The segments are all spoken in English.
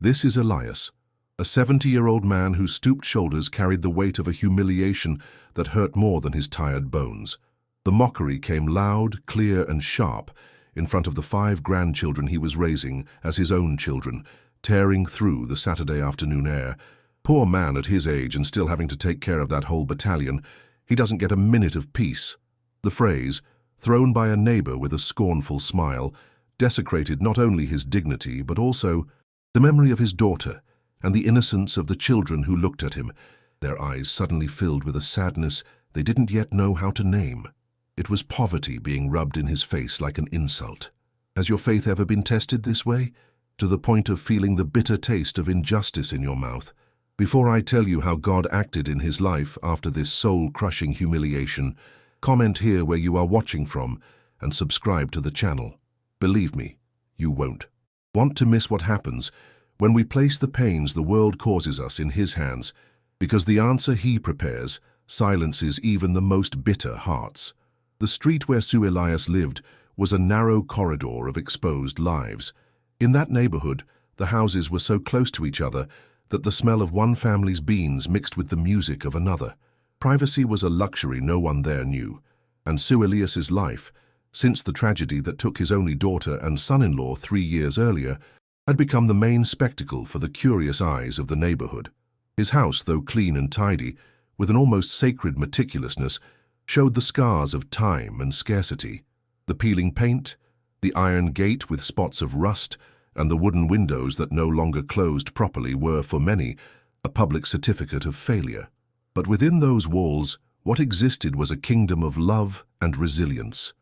This is Elias, a 70-year-old man whose stooped shoulders carried the weight of a humiliation that hurt more than his tired bones. The mockery came loud, clear, and sharp in front of the 5 grandchildren he was raising as his own children, tearing through the Saturday afternoon air. Poor man at his age and still having to take care of that whole battalion, he doesn't get a minute of peace. The phrase, thrown by a neighbor with a scornful smile, desecrated not only his dignity but also the memory of his daughter and the innocence of the children who looked at him, their eyes suddenly filled with a sadness they didn't yet know how to name. It was poverty being rubbed in his face like an insult. Has your faith ever been tested this way, to the point of feeling the bitter taste of injustice in your mouth? Before I tell you how God acted in his life after this soul-crushing humiliation, comment here where you are watching from and subscribe to the channel. Believe me, you won't want to miss what happens when we place the pains the world causes us in his hands, because the answer he prepares silences even the most bitter hearts. The street where Sue Elias lived was a narrow corridor of exposed lives. In that neighborhood, the houses were so close to each other that the smell of one family's beans mixed with the music of another. Privacy was a luxury no one there knew, and Sue Elias's life, since the tragedy that took his only daughter and son-in-law 3 years earlier, had become the main spectacle for the curious eyes of the neighborhood. His house, though clean and tidy, with an almost sacred meticulousness, showed the scars of time and scarcity. The peeling paint, the iron gate with spots of rust, and the wooden windows that no longer closed properly were, for many, a public certificate of failure. But within those walls, what existed was a kingdom of love and resilience.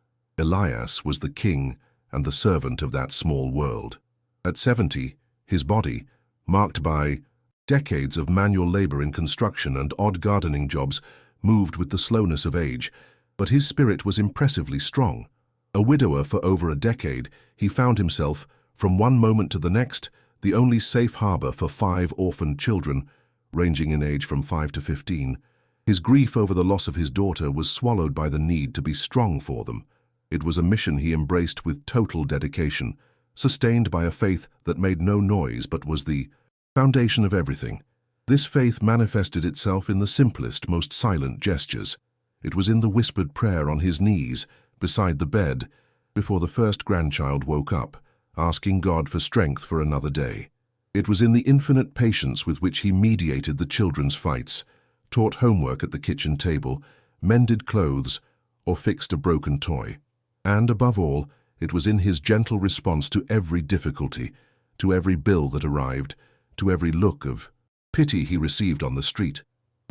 Elias was the king and the servant of that small world. At 70, his body, marked by decades of manual labor in construction and odd gardening jobs, moved with the slowness of age, but his spirit was impressively strong. A widower for over a decade, he found himself, from one moment to the next, the only safe harbor for 5 orphaned children, ranging in age from 5 to 15. His grief over the loss of his daughter was swallowed by the need to be strong for them. It was a mission he embraced with total dedication, sustained by a faith that made no noise but was the foundation of everything. This faith manifested itself in the simplest, most silent gestures. It was in the whispered prayer on his knees, beside the bed, before the first grandchild woke up, asking God for strength for another day. It was in the infinite patience with which he mediated the children's fights, taught homework at the kitchen table, mended clothes, or fixed a broken toy. And above all, it was in his gentle response to every difficulty, to every bill that arrived, to every look of pity he received on the street.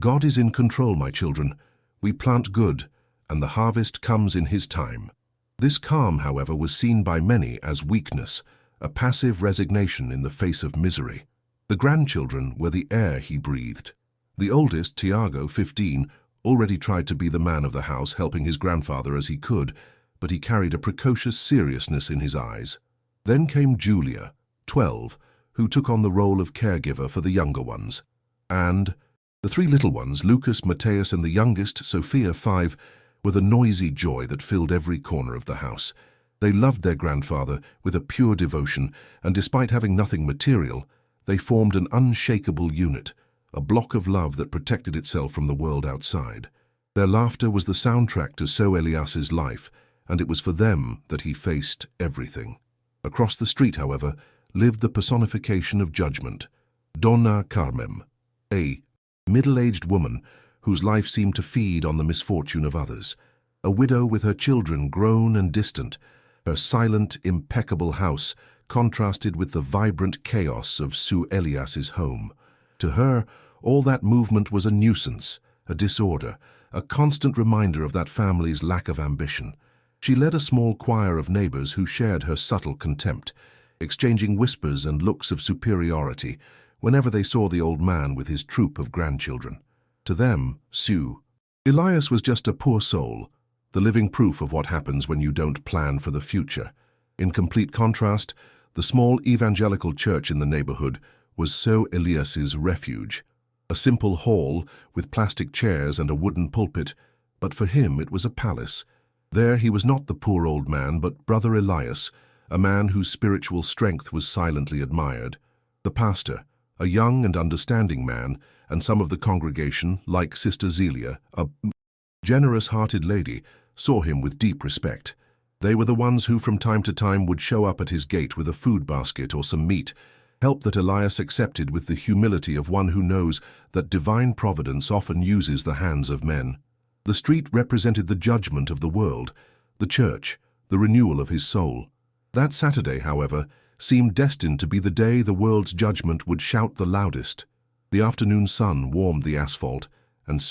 God is in control, my children. We plant good, and the harvest comes in his time. This calm, however, was seen by many as weakness, a passive resignation in the face of misery. The grandchildren were the air he breathed. The oldest, Tiago, 15, already tried to be the man of the house, helping his grandfather as he could, but he carried a precocious seriousness in his eyes. Then came Julia, 12, who took on the role of caregiver for the younger ones. And the 3 little ones, Lucas, Mateus, and the youngest, Sophia, 5, were the noisy joy that filled every corner of the house. They loved their grandfather with a pure devotion, and despite having nothing material, they formed an unshakable unit, a block of love that protected itself from the world outside. Their laughter was the soundtrack to Sue Elias's life, and it was for them that he faced everything. Across the street, however, lived the personification of judgment, Donna Carmen, a middle-aged woman whose life seemed to feed on the misfortune of others. A widow with her children grown and distant, her silent, impeccable house contrasted with the vibrant chaos of Sue Elias's home. To her, all that movement was a nuisance, a disorder, a constant reminder of that family's lack of ambition. She led a small choir of neighbors who shared her subtle contempt, exchanging whispers and looks of superiority whenever they saw the old man with his troop of grandchildren. To them, Sue Elias was just a poor soul, the living proof of what happens when you don't plan for the future. In complete contrast, the small evangelical church in the neighborhood was Sue Elias's refuge, a simple hall with plastic chairs and a wooden pulpit, but for him it was a palace. There he was not the poor old man, but Brother Elias, a man whose spiritual strength was silently admired. The pastor, a young and understanding man, and some of the congregation, like Sister Zelia, a generous-hearted lady, saw him with deep respect. They were the ones who from time to time would show up at his gate with a food basket or some meat, help that Elias accepted with the humility of one who knows that divine providence often uses the hands of men. The street represented the judgment of the world, the church, the renewal of his soul. That Saturday, however, seemed destined to be the day the world's judgment would shout the loudest. The afternoon sun warmed the asphalt, and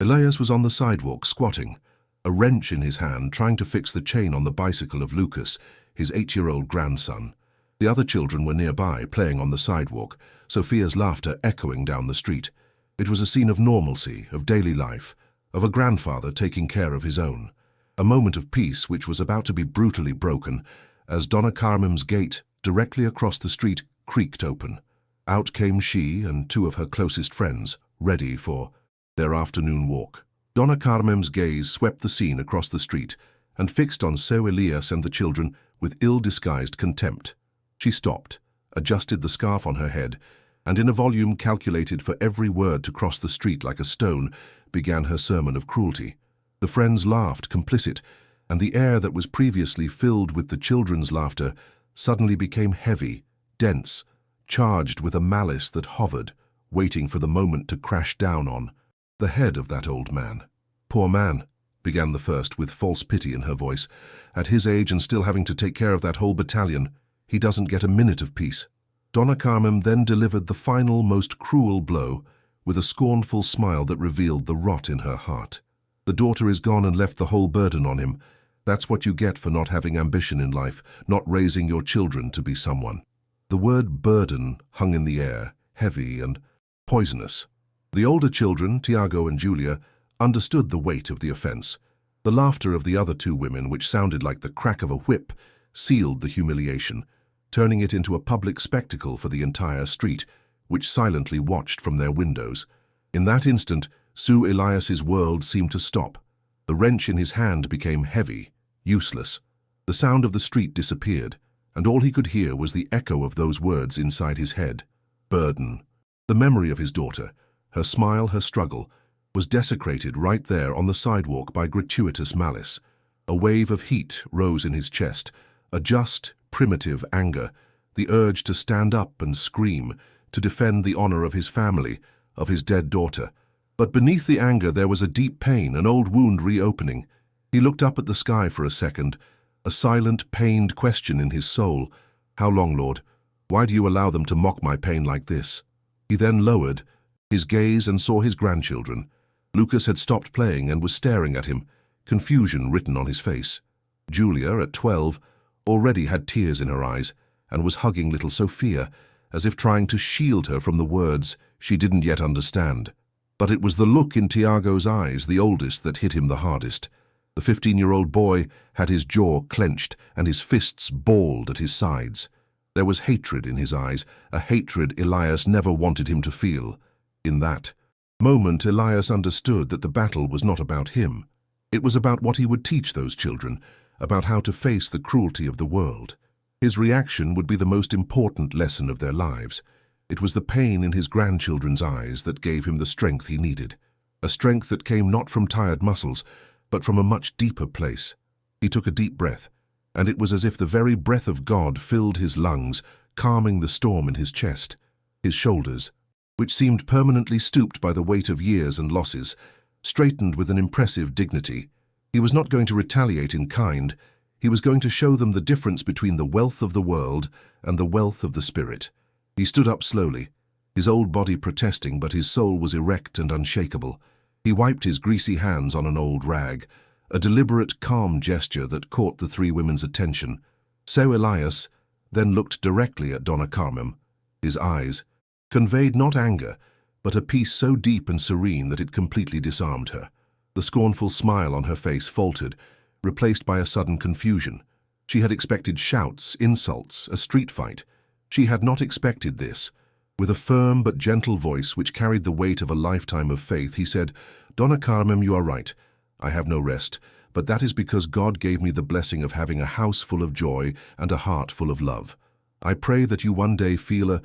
Elias was on the sidewalk squatting, a wrench in his hand, trying to fix the chain on the bicycle of Lucas, his 8-year-old grandson. The other children were nearby, playing on the sidewalk, Sophia's laughter echoing down the street. It was a scene of normalcy, of daily life, of a grandfather taking care of his own. A moment of peace which was about to be brutally broken as Donna Carmen's gate, directly across the street, creaked open. Out came she and 2 of her closest friends, ready for their afternoon walk. Donna Carmen's gaze swept the scene across the street and fixed on Seu Elias and the children with ill-disguised contempt. She stopped, adjusted the scarf on her head, and in a volume calculated for every word to cross the street like a stone, began her sermon of cruelty. The friends laughed, complicit, and the air that was previously filled with the children's laughter suddenly became heavy, dense, charged with a malice that hovered, waiting for the moment to crash down on the head of that old man. "Poor man," began the first with false pity in her voice. "At his age and still having to take care of that whole battalion, he doesn't get a minute of peace." Donna Carmen then delivered the final, most cruel blow with a scornful smile that revealed the rot in her heart. "The daughter is gone and left the whole burden on him. That's what you get for not having ambition in life, not raising your children to be someone." The word burden hung in the air, heavy and poisonous. The older children, Tiago and Julia, understood the weight of the offense. The laughter of the other 2 women, which sounded like the crack of a whip, sealed the humiliation, turning it into a public spectacle for the entire street, which silently watched from their windows. In that instant, Seu Elias's world seemed to stop. The wrench in his hand became heavy, useless. The sound of the street disappeared, and all he could hear was the echo of those words inside his head. Burden. The memory of his daughter, her smile, her struggle, was desecrated right there on the sidewalk by gratuitous malice. A wave of heat rose in his chest, a just, primitive anger, the urge to stand up and scream, to defend the honor of his family, of his dead daughter. But beneath the anger there was a deep pain, an old wound reopening. He looked up at the sky for a second, a silent, pained question in his soul. "How long, Lord? Why do you allow them to mock my pain like this?" He then lowered his gaze and saw his grandchildren. Lucas had stopped playing and was staring at him, confusion written on his face. Julia, at 12, already had tears in her eyes and was hugging little Sophia, as if trying to shield her from the words she didn't yet understand. But it was the look in Tiago's eyes, the oldest, that hit him the hardest. The 15-year-old boy had his jaw clenched and his fists balled at his sides. There was hatred in his eyes, a hatred Elias never wanted him to feel. In that moment, Elias understood that the battle was not about him. It was about what he would teach those children, about how to face the cruelty of the world. His reaction would be the most important lesson of their lives. It was the pain in his grandchildren's eyes that gave him the strength he needed, a strength that came not from tired muscles, but from a much deeper place. He took a deep breath, and it was as if the very breath of God filled his lungs, calming the storm in his chest. His shoulders, which seemed permanently stooped by the weight of years and losses, straightened with an impressive dignity. He was not going to retaliate in kind. He was going to show them the difference between the wealth of the world and the wealth of the spirit. He stood up slowly, his old body protesting, but his soul was erect and unshakable. He wiped his greasy hands on an old rag, a deliberate, calm gesture that caught the 3 women's attention. Seu Elias then looked directly at Donna Carmen. His eyes conveyed not anger, but a peace so deep and serene that it completely disarmed her. The scornful smile on her face faltered, replaced by a sudden confusion. She had expected shouts, insults, a street fight. She had not expected this. With a firm but gentle voice which carried the weight of a lifetime of faith, he said, "Donna Carmen, you are right. I have no rest, but that is because God gave me the blessing of having a house full of joy and a heart full of love. I pray that you one day feel a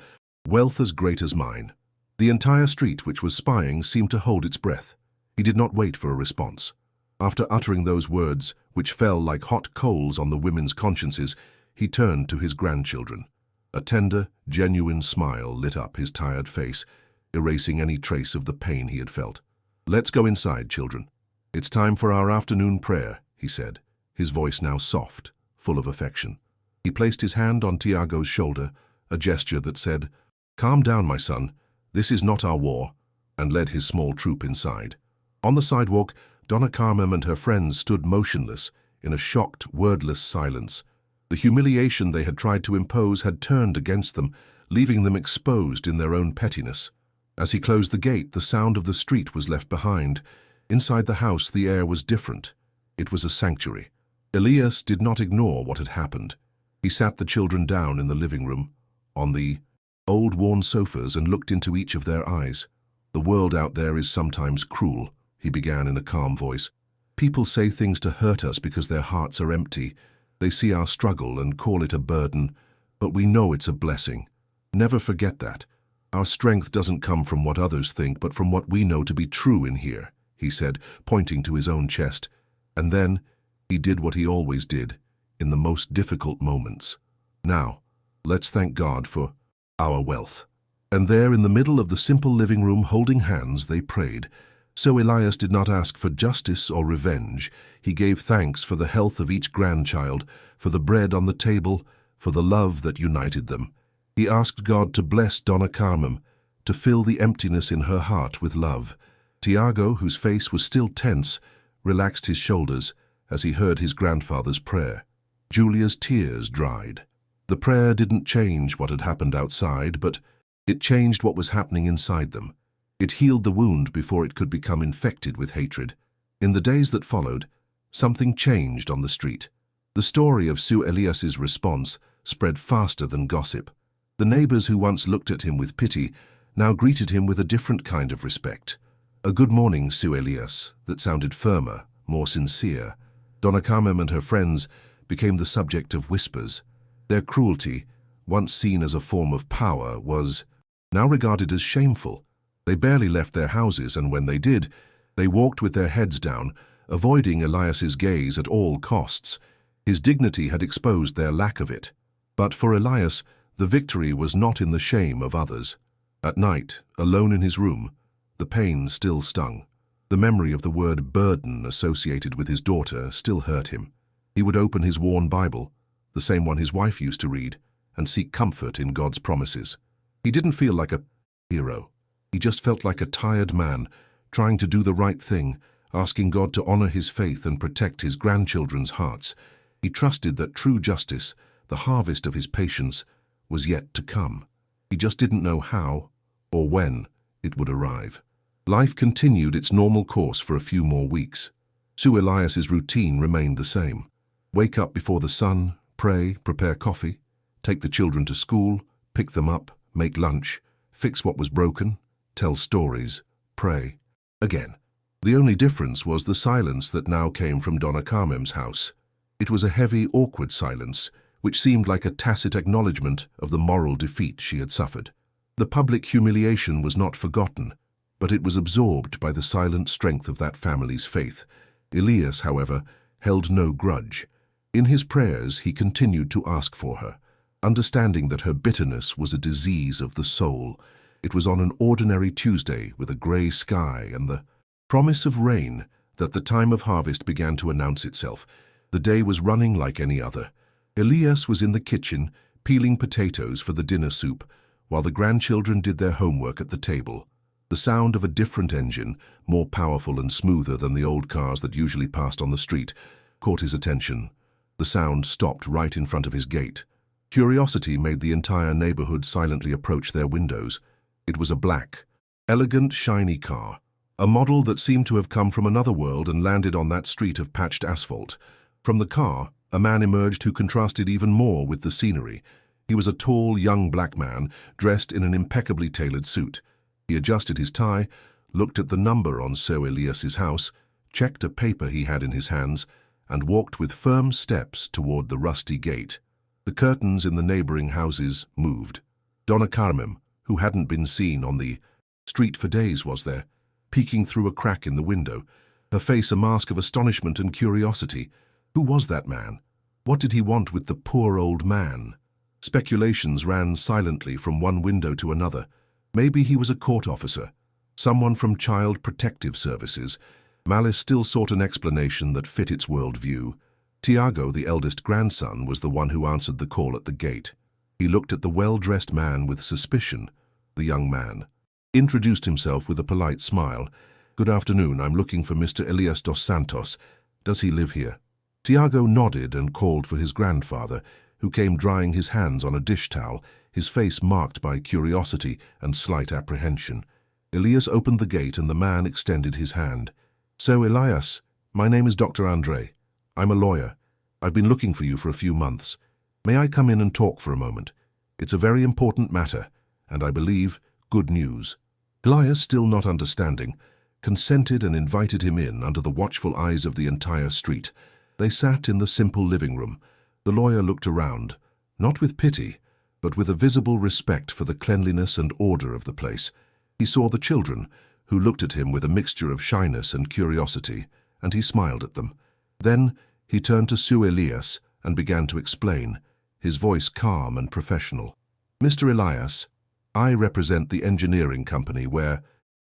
Wealth as great as mine. The entire street which was spying seemed to hold its breath. He did not wait for a response. After uttering those words, which fell like hot coals on the women's consciences, he turned to his grandchildren. A tender, genuine smile lit up his tired face, erasing any trace of the pain he had felt. "Let's go inside, children. It's time for our afternoon prayer," he said, his voice now soft, full of affection. He placed his hand on Tiago's shoulder, a gesture that said, "Calm down, my son. This is not our war," and led his small troop inside. On the sidewalk, Donna Carmen and her friends stood motionless, in a shocked, wordless silence. The humiliation they had tried to impose had turned against them, leaving them exposed in their own pettiness. As he closed the gate, the sound of the street was left behind. Inside the house, the air was different. It was a sanctuary. Elias did not ignore what had happened. He sat the children down in the living room, on the old worn sofas, and looked into each of their eyes. "The world out there is sometimes cruel," he began in a calm voice. "People say things to hurt us because their hearts are empty. They see our struggle and call it a burden, but we know it's a blessing. Never forget that. Our strength doesn't come from what others think, but from what we know to be true in here," he said, pointing to his own chest. And then he did what he always did, in the most difficult moments. "Now, let's thank God for our wealth." And there, in the middle of the simple living room, holding hands, they prayed. So Elias did not ask for justice or revenge. He gave thanks for the health of each grandchild, for the bread on the table, for the love that united them. He asked God to bless Donna Carmen, to fill the emptiness in her heart with love. Tiago, whose face was still tense, relaxed his shoulders as he heard his grandfather's prayer. Julia's tears dried. The prayer didn't change what had happened outside, but it changed what was happening inside them. It healed the wound before it could become infected with hatred. In the days that followed, something changed on the street. The story of Sue Elias's response spread faster than gossip. The neighbors who once looked at him with pity now greeted him with a different kind of respect. A "good morning, Sue Elias," that sounded firmer, more sincere. Donna Carmen and her friends became the subject of whispers. Their cruelty, once seen as a form of power, was now regarded as shameful. They barely left their houses, and when they did, they walked with their heads down, avoiding Elias's gaze at all costs. His dignity had exposed their lack of it. But for Elias, the victory was not in the shame of others. At night, alone in his room, the pain still stung. The memory of the word burden associated with his daughter still hurt him. He would open his worn Bible, the same one his wife used to read, and seek comfort in God's promises. He didn't feel like a hero. He just felt like a tired man, trying to do the right thing, asking God to honor his faith and protect his grandchildren's hearts. He trusted that true justice, the harvest of his patience, was yet to come. He just didn't know how or when it would arrive. Life continued its normal course for a few more weeks. Sue Elias's routine remained the same. Wake up before the sun, pray, prepare coffee, take the children to school, pick them up, make lunch, fix what was broken, tell stories, pray. Again. The only difference was the silence that now came from Donna Carmen's house. It was a heavy, awkward silence, which seemed like a tacit acknowledgement of the moral defeat she had suffered. The public humiliation was not forgotten, but it was absorbed by the silent strength of that family's faith. Elias, however, held no grudge. In his prayers, he continued to ask for her, understanding that her bitterness was a disease of the soul. It was on an ordinary Tuesday with a grey sky and the promise of rain that the time of harvest began to announce itself. The day was running like any other. Elias was in the kitchen, peeling potatoes for the dinner soup, while the grandchildren did their homework at the table. The sound of a different engine, more powerful and smoother than the old cars that usually passed on the street, caught his attention. The sound stopped right in front of his gate. Curiosity made the entire neighborhood silently approach their windows. It was a black, elegant, shiny car, a model that seemed to have come from another world and landed on that street of patched asphalt. From the car, a man emerged who contrasted even more with the scenery. He was a tall, young black man, dressed in an impeccably tailored suit. He adjusted his tie, looked at the number on Sue Elias's house, checked a paper he had in his hands, and walked with firm steps toward the rusty gate. The curtains in the neighboring houses moved. Donna Carmen, who hadn't been seen on the street for days, was there, peeking through a crack in the window, her face a mask of astonishment and curiosity. Who was that man? What did he want with the poor old man? Speculations ran silently from one window to another. Maybe he was a court officer, someone from Child Protective Services. Malice still sought an explanation that fit its worldview. Tiago, the eldest grandson, was the one who answered the call at the gate. He looked at the well-dressed man with suspicion. The young man introduced himself with a polite smile. "Good afternoon, I'm looking for Mr. Elias dos Santos. Does he live here?" Tiago nodded and called for his grandfather, who came drying his hands on a dish towel, his face marked by curiosity and slight apprehension. Elias opened the gate and the man extended his hand. "So, Elias, my name is Dr. Andre. I'm a lawyer. I've been looking for you for a few months. May I come in and talk for a moment? It's a very important matter, and I believe good news." Elias, still not understanding, consented and invited him in under the watchful eyes of the entire street. They sat in the simple living room. The lawyer looked around, not with pity, but with a visible respect for the cleanliness and order of the place. He saw the children, who looked at him with a mixture of shyness and curiosity, and he smiled at them. Then he turned to Sue Elias and began to explain, his voice calm and professional. "Mr. Elias, I represent the engineering company where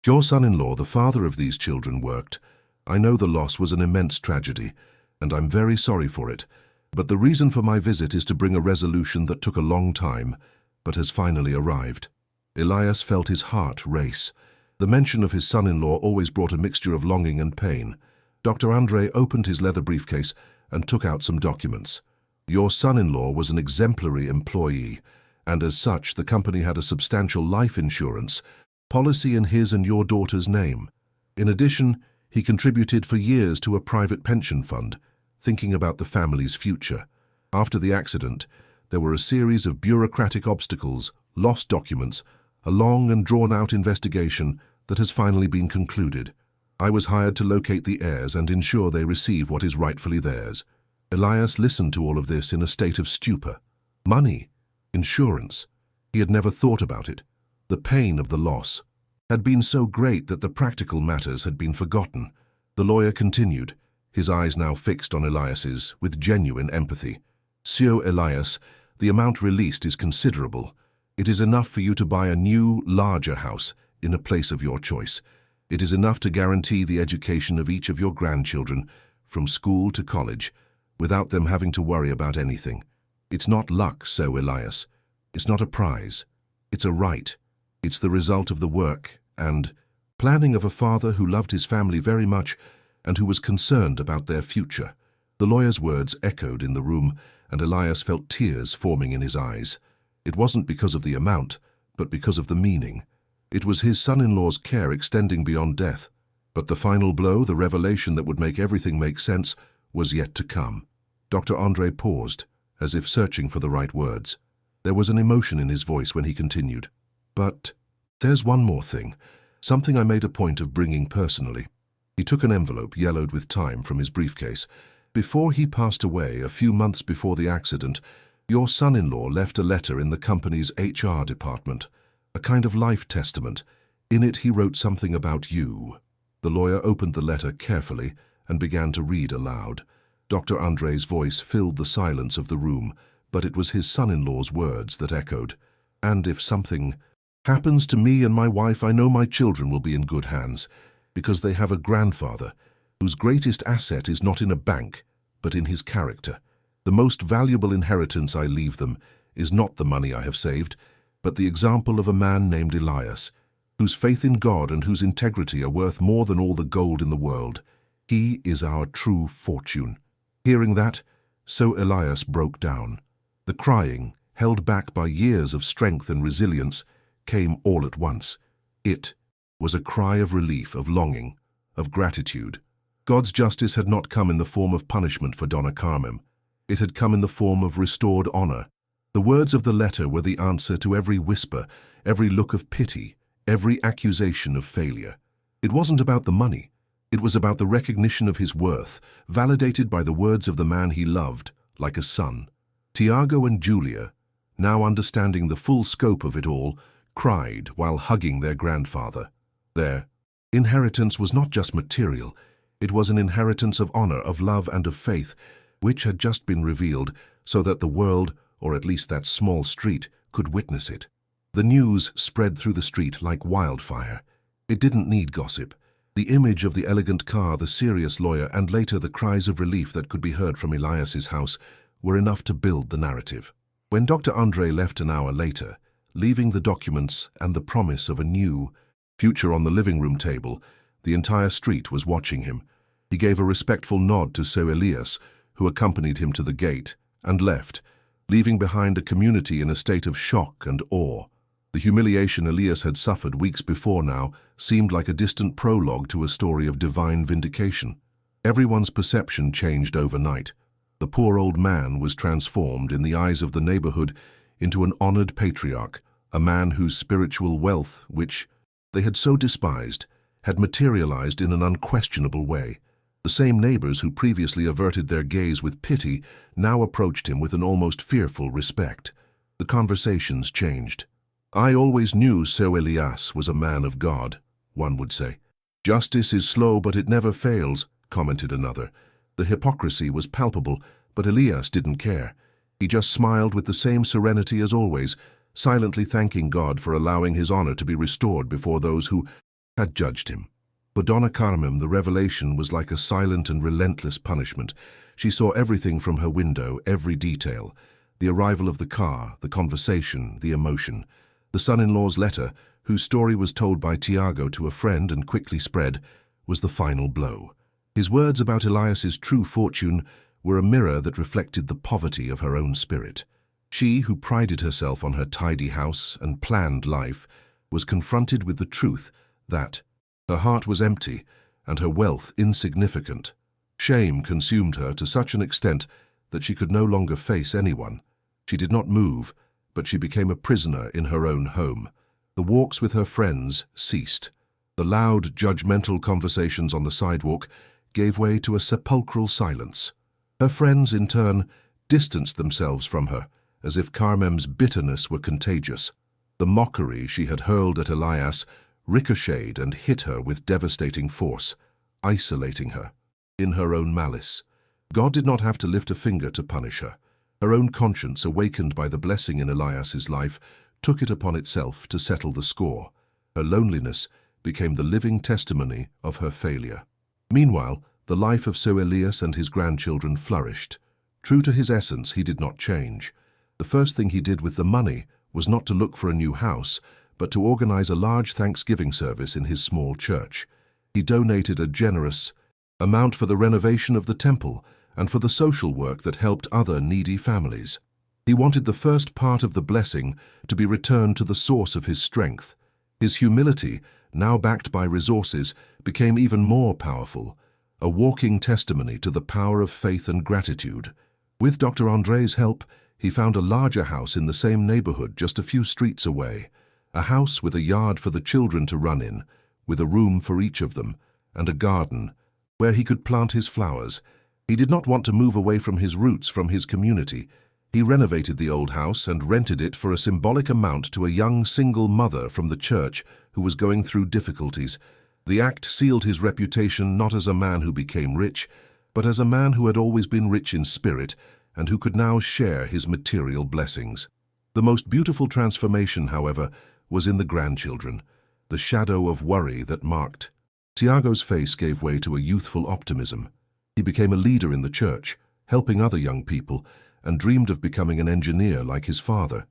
your son-in-law, the father of these children, worked. I know the loss was an immense tragedy, and I'm very sorry for it. But the reason for my visit is to bring a resolution that took a long time, but has finally arrived." Elias felt his heart race. The mention of his son-in-law always brought a mixture of longing and pain. Dr. Andre opened his leather briefcase and took out some documents. "Your son-in-law was an exemplary employee, and as such the company had a substantial life insurance policy in his and your daughter's name. In addition, he contributed for years to a private pension fund, thinking about the family's future. After the accident, there were a series of bureaucratic obstacles, lost documents, a long and drawn-out investigation that has finally been concluded. I was hired to locate the heirs and ensure they receive what is rightfully theirs." Elias listened to all of this in a state of stupor. Money, insurance. He had never thought about it. The pain of the loss had been so great that the practical matters had been forgotten. The lawyer continued, his eyes now fixed on Elias's, with genuine empathy. "Sir Elias, the amount released is considerable. It is enough for you to buy a new, larger house in a place of your choice. It is enough to guarantee the education of each of your grandchildren, from school to college, without them having to worry about anything. It's not luck, Sir Elias. It's not a prize. It's a right. It's the result of the work and planning of a father who loved his family very much and who was concerned about their future." The lawyer's words echoed in the room, and Elias felt tears forming in his eyes. It wasn't because of the amount, but because of the meaning. It was his son-in-law's care extending beyond death. But the final blow, the revelation that would make everything make sense, was yet to come. Dr. Andre paused, as if searching for the right words. There was an emotion in his voice when he continued. "But there's one more thing, something I made a point of bringing personally." He took an envelope yellowed with time from his briefcase. "Before he passed away, a few months before the accident, your son-in-law left a letter in the company's HR department, a kind of life testament. In it he wrote something about you." The lawyer opened the letter carefully and began to read aloud. Dr. Andre's voice filled the silence of the room, but it was his son-in-law's words that echoed. "And if something happens to me and my wife, I know my children will be in good hands, because they have a grandfather whose greatest asset is not in a bank, but in his character. The most valuable inheritance I leave them is not the money I have saved, but the example of a man named Elias, whose faith in God and whose integrity are worth more than all the gold in the world. He is our true fortune." Hearing that, so Elias broke down. The crying, held back by years of strength and resilience, came all at once. It was a cry of relief, of longing, of gratitude. God's justice had not come in the form of punishment for Donna Carmen. It had come in the form of restored honor. The words of the letter were the answer to every whisper, every look of pity, every accusation of failure. It wasn't about the money. It was about the recognition of his worth, validated by the words of the man he loved, like a son. Tiago and Julia, now understanding the full scope of it all, cried while hugging their grandfather. Their inheritance was not just material, it was an inheritance of honor, of love, and of faith, which had just been revealed so that the world, or at least that small street, could witness it. The news spread through the street like wildfire. It didn't need gossip. The image of the elegant car, the serious lawyer, and later the cries of relief that could be heard from Elias's house were enough to build the narrative. When Dr. Andre left an hour later, leaving the documents and the promise of a new future on the living room table, the entire street was watching him. He gave a respectful nod to Sir Elias, who accompanied him to the gate, and left, leaving behind a community in a state of shock and awe. The humiliation Elias had suffered weeks before now seemed like a distant prologue to a story of divine vindication. Everyone's perception changed overnight. The poor old man was transformed in the eyes of the neighborhood into an honored patriarch, a man whose spiritual wealth, which they had so despised, had materialized in an unquestionable way. The same neighbors who previously averted their gaze with pity now approached him with an almost fearful respect. The conversations changed. "I always knew Sir Elias was a man of God," one would say. "Justice is slow, but it never fails," commented another. The hypocrisy was palpable, but Elias didn't care. He just smiled with the same serenity as always, silently thanking God for allowing his honor to be restored before those who had judged him. For Donna Carmen, the revelation was like a silent and relentless punishment. She saw everything from her window, every detail. The arrival of the car, the conversation, the emotion. The son-in-law's letter, whose story was told by Tiago to a friend and quickly spread, was the final blow. His words about Elias's true fortune were a mirror that reflected the poverty of her own spirit. She, who prided herself on her tidy house and planned life, was confronted with the truth that her heart was empty and her wealth insignificant. Shame consumed her to such an extent that she could no longer face anyone. She did not move, but she became a prisoner in her own home. The walks with her friends ceased. The loud, judgmental conversations on the sidewalk gave way to a sepulchral silence. Her friends, in turn, distanced themselves from her, as if Carmen's bitterness were contagious. The mockery she had hurled at Elias ricocheted and hit her with devastating force, isolating her in her own malice. God did not have to lift a finger to punish her. Her own conscience, awakened by the blessing in Elias's life, took it upon itself to settle the score. Her loneliness became the living testimony of her failure. Meanwhile, the life of Sir Elias and his grandchildren flourished. True to his essence, he did not change. The first thing he did with the money was not to look for a new house, but to organize a large Thanksgiving service in his small church. He donated a generous amount for the renovation of the temple and for the social work that helped other needy families. He wanted the first part of the blessing to be returned to the source of his strength. His humility, now backed by resources, became even more powerful, a walking testimony to the power of faith and gratitude. With Dr. Andre's help, he found a larger house in the same neighborhood just a few streets away, a house with a yard for the children to run in, with a room for each of them, and a garden where he could plant his flowers. He did not want to move away from his roots, from his community. He renovated the old house and rented it for a symbolic amount to a young single mother from the church who was going through difficulties. The act sealed his reputation not as a man who became rich, but as a man who had always been rich in spirit and who could now share his material blessings. The most beautiful transformation, however, was in the grandchildren, the shadow of worry that marked. Tiago's face gave way to a youthful optimism. He became a leader in the church, helping other young people, and dreamed of becoming an engineer like his father.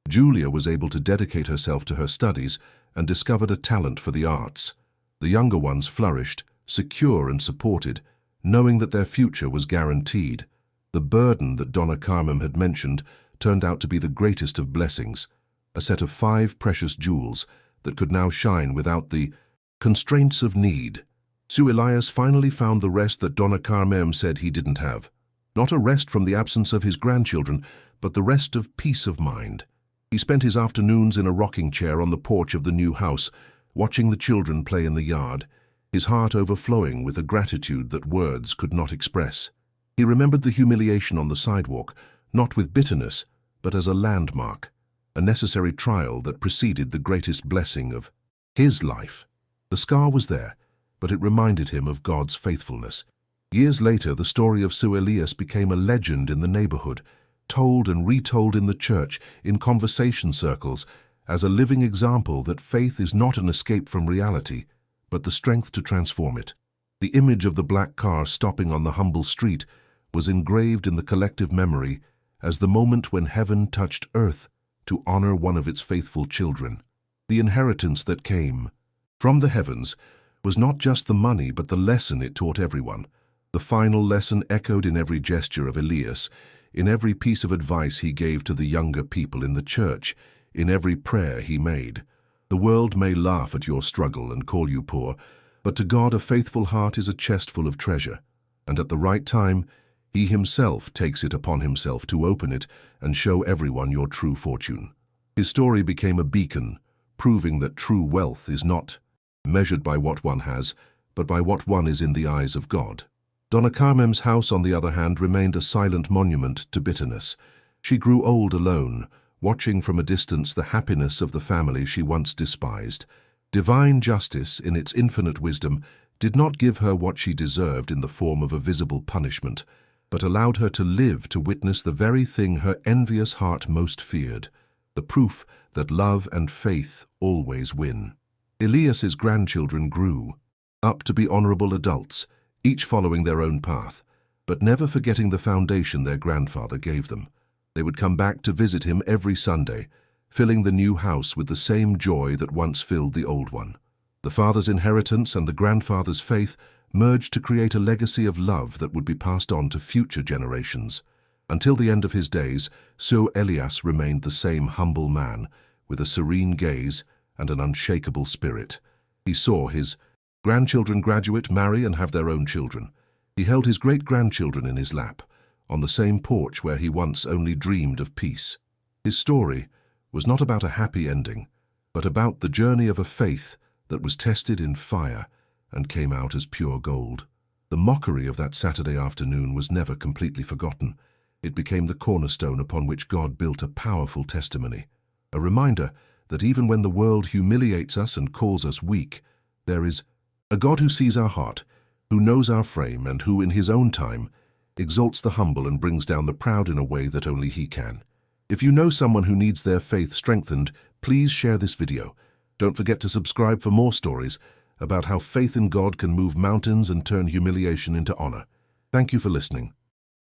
Julia was able to dedicate herself to her studies and discovered a talent for the arts. The younger ones flourished, secure and supported, knowing that their future was guaranteed. The burden that Donna Carmen had mentioned turned out to be the greatest of blessings, a set of 5 precious jewels that could now shine without the constraints of need. Sir Elias finally found the rest that Donna Carmen said he didn't have. Not a rest from the absence of his grandchildren, but the rest of peace of mind. He spent his afternoons in a rocking chair on the porch of the new house, watching the children play in the yard, his heart overflowing with a gratitude that words could not express. He remembered the humiliation on the sidewalk, not with bitterness, but as a landmark. a necessary trial that preceded the greatest blessing of his life. The scar was there, but it reminded him of God's faithfulness. Years later, the story of Sue Elias became a legend in the neighborhood, told and retold in the church, in conversation circles, as a living example that faith is not an escape from reality, but the strength to transform it. The image of the black car stopping on the humble street was engraved in the collective memory as the moment when heaven touched earth to honor one of its faithful children. The inheritance that came from the heavens was not just the money, but the lesson it taught everyone. The final lesson echoed in every gesture of Elias, in every piece of advice he gave to the younger people in the church, in every prayer he made. The world may laugh at your struggle and call you poor, but to God a faithful heart is a chest full of treasure, and at the right time, He Himself takes it upon Himself to open it and show everyone your true fortune. His story became a beacon, proving that true wealth is not measured by what one has, but by what one is in the eyes of God. Donna Carmen's house, on the other hand, remained a silent monument to bitterness. She grew old alone, watching from a distance the happiness of the family she once despised. Divine justice, in its infinite wisdom, did not give her what she deserved in the form of a visible punishment, but allowed her to live to witness the very thing her envious heart most feared, the proof that love and faith always win. Elias's grandchildren grew up to be honorable adults, each following their own path, but never forgetting the foundation their grandfather gave them. They would come back to visit him every Sunday, filling the new house with the same joy that once filled the old one. The father's inheritance and the grandfather's faith merged to create a legacy of love that would be passed on to future generations. Until the end of his days, Sue Elias remained the same humble man, with a serene gaze and an unshakable spirit. He saw his grandchildren graduate, marry, and have their own children. He held his great-grandchildren in his lap, on the same porch where he once only dreamed of peace. His story was not about a happy ending, but about the journey of a faith that was tested in fire and came out as pure gold. The mockery of that Saturday afternoon was never completely forgotten. It became the cornerstone upon which God built a powerful testimony, a reminder that even when the world humiliates us and calls us weak, there is a God who sees our heart, who knows our frame, and who, in His own time, exalts the humble and brings down the proud in a way that only He can. If you know someone who needs their faith strengthened, please share this video. Don't forget to subscribe for more stories about how faith in God can move mountains and turn humiliation into honor. Thank you for listening.